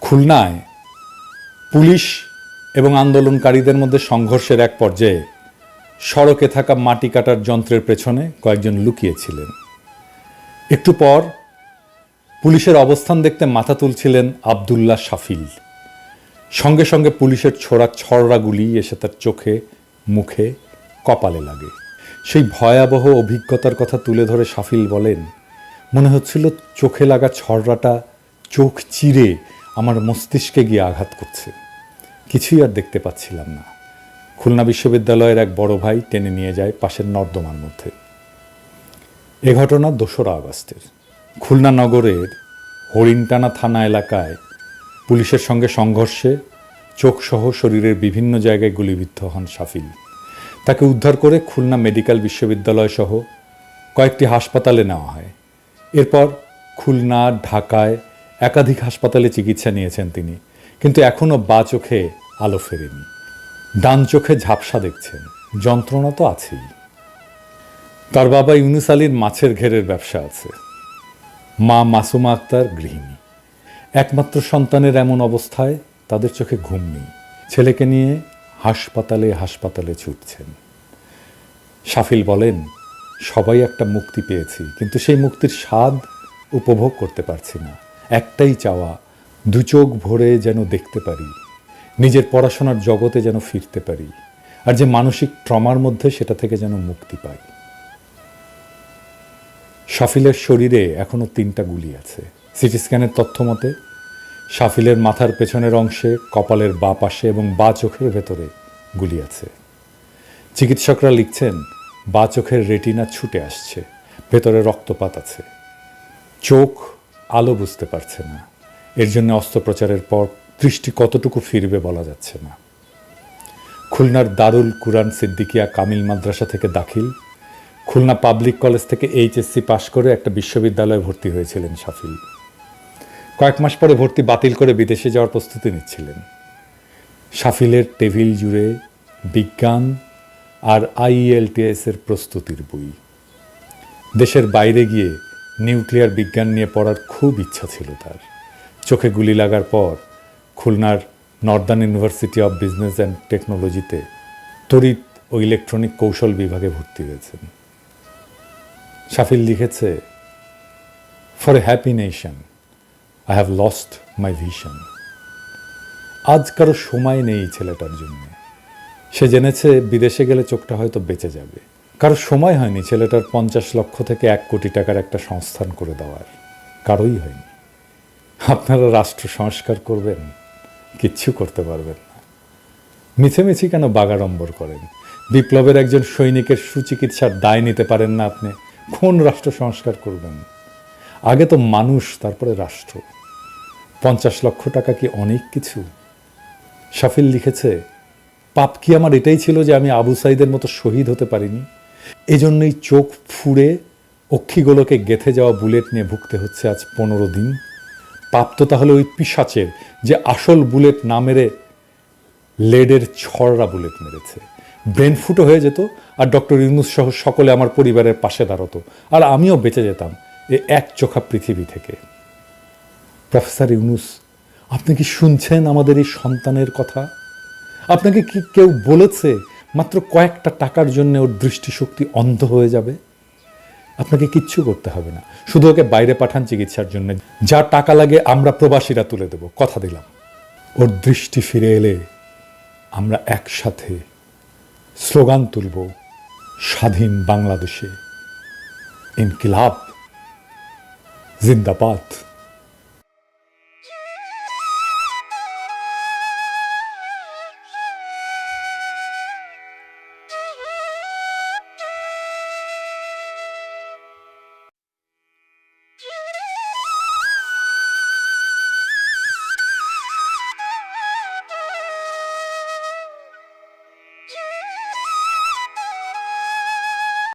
খুলনায় পুলিশ এবং আন্দোলনকারীদের মধ্যে সংঘর্ষের এক পর্যায়ে সড়কে থাকা মাটি কাটার যন্ত্রের পেছনে কয়েকজন লুকিয়েছিলেন। একটু পর পুলিশের অবস্থান দেখতে মাথা তুলছিলেন আবদুল্লাহ শাফিল। সঙ্গে সঙ্গে পুলিশের ছোড়া ছড়রা গুলি এসে তার চোখে, মুখে, কপালে লাগে। সেই ভয়াবহ অভিজ্ঞতার কথা তুলে ধরে শাফিল বলেন, মনে হচ্ছিল চোখে লাগা ছড়রাটা চোখ চিরে আমার মস্তিষ্কে গিয়ে আঘাত করছে। কিছুই আর দেখতে পাচ্ছিলাম না। খুলনা বিশ্ববিদ্যালয়ের এক বড় ভাই টেনে নিয়ে যায় পাশের নর্দমার মধ্যে। এ ঘটনা ২রা আগস্টের। খুলনা নগরের হরিণটানা থানা এলাকায় পুলিশের সঙ্গে সংঘর্ষে চোখসহ শরীরের বিভিন্ন জায়গায় গুলিবিদ্ধ হন শাফিল। তাকে উদ্ধার করে খুলনা মেডিকেল বিশ্ববিদ্যালয় সহ কয়েকটি হাসপাতালে নেওয়া হয়। এরপর খুলনা, ঢাকায় একাধিক হাসপাতালে চিকিৎসা নিয়েছেন তিনি, কিন্তু এখনও বাঁ চোখে আলো ফেরেনি। ডান চোখে ঝাপসা দেখছেন, যন্ত্রণা তো আছেই। তার বাবা ইউনুস আলীর মাছের ঘেরের ব্যবসা আছে, মা মাসুমা আক্তার গৃহিণী। একমাত্র সন্তানের এমন অবস্থায় তাদের চোখে ঘুম নেই। ছেলেকে নিয়ে হাসপাতালে হাসপাতালে ছুটছেন। শাফিল বলেন, সবাই একটা মুক্তি পেয়েছি, কিন্তু সেই মুক্তির স্বাদ উপভোগ করতে পারছি না। একটাই চাওয়া, দু চোখ ভরে যেন দেখতে পারি, নিজের পড়াশোনার জগতে যেন ফিরতে পারি, আর যে মানসিক ট্রমার মধ্যে সেটা থেকে যেন মুক্তি পাই। শাফিলের শরীরে এখনও 3টা গুলি আছে। সিটি স্ক্যানের তথ্য মতে শাফিলের মাথার পেছনের অংশে, কপালের বাঁ পাশে এবং বাঁ চোখের ভেতরে গুলি আছে। চিকিৎসকরা লিখছেন, বাঁ চোখের রেটিনা ছুটে আসছে, ভেতরে রক্তপাত আছে। চোখ আলো বুঝতে পারছে না। এর জন্য অস্ত্রোপচারের পর দৃষ্টি কতটুকু ফিরবে বলা যাচ্ছে না। খুলনার দারুল কুরআন সিদ্দিকিয়া কামিল মাদ্রাসা থেকে দাখিল, খুলনা পাবলিক কলেজ থেকে এইচএসসি পাশ করে একটা বিশ্ববিদ্যালয়ে ভর্তি হয়েছিলেন শাফিল। কয়েক মাস পরে ভর্তি বাতিল করে বিদেশে যাওয়ার প্রস্তুতি নিচ্ছিলেন। শাফিলের টেবিল জুড়ে বিজ্ঞান আর IELTS এর প্রস্তুতির বই। দেশের বাইরে গিয়ে নিউক্লিয়ার বিজ্ঞান নিয়ে পড়ার খুব ইচ্ছা ছিল তার। চোখে গুলি লাগার পর খুলনার Northern university of business and টেকনোলজিতে তড়িৎ ও ইলেকট্রনিক কৌশল বিভাগে ভর্তি হয়েছেন। শাফিল লিখেছে, for a happy nation I have lost my vision. আজ কারো সময় নেই ছেলেটার জন্য। সে জেনেছে বিদেশে গেলে চোখটা হয়তো বেঁচে যাবে। কারো সময় হয়নি ছেলেটার 50 লক্ষ থেকে 1 কোটি টাকার একটা সংস্থান করে দেওয়ার, কারোই হয়নি। আপনারা রাষ্ট্র সংস্কার করবেন, কিচ্ছু করতে পারবেন না। মিছেমিছি কেন বাগাড়ম্বর করেন? বিপ্লবের একজন সৈনিকের সুচিকিৎসার দায় নিতে পারেন না আপনি, কোন রাষ্ট্র সংস্কার করবেন? আগে তো মানুষ, তারপরে রাষ্ট্র। 50 লক্ষ টাকা কি অনেক কিছু? শাফিল লিখেছে, পাপ কি আমার এটাই ছিল যে আমি আবু সাইদের মতো শহীদ হতে পারিনি? এজন্যই চোখ ফুঁড়ে অক্ষিগোলকে গেঁথে যাওয়া বুলেট নিয়ে ভুগতে হচ্ছে আজ 15 দিন। পাপ তো তাহলে ওই পিশাচের, যে আসল বুলেট না মেরে লেডের ছড়রা বুলেট মেরেছে। ব্রেন ফুটো হয়ে যেত, আর ডক্টর ইউনুস সহ সকলে আমার পরিবারের পাশে দাঁড়াতো, আর আমিও বেঁচে যেতাম এ এক চোখা পৃথিবী থেকে। প্রফেসর ইউনুস, আপনি কি শুনছেন আমাদের এই সন্তানের কথা? আপনাকে কি কেউ বলেছে মাত্র কয়েকটা টাকার জন্য ওর দৃষ্টিশক্তি অন্ধ হয়ে যাবে? আপনাকে কিচ্ছু করতে হবে না, শুধু ওকে বাইরে পাঠান চিকিৎসার জন্য। যা টাকা লাগে আমরা প্রবাসীরা তুলে দেব, কথা দিলাম। ওর দৃষ্টি ফিরে এলে আমরা একসাথে স্লোগান তুলব, স্বাধীন বাংলাদেশে ইনকিলাব জিন্দাবাদ।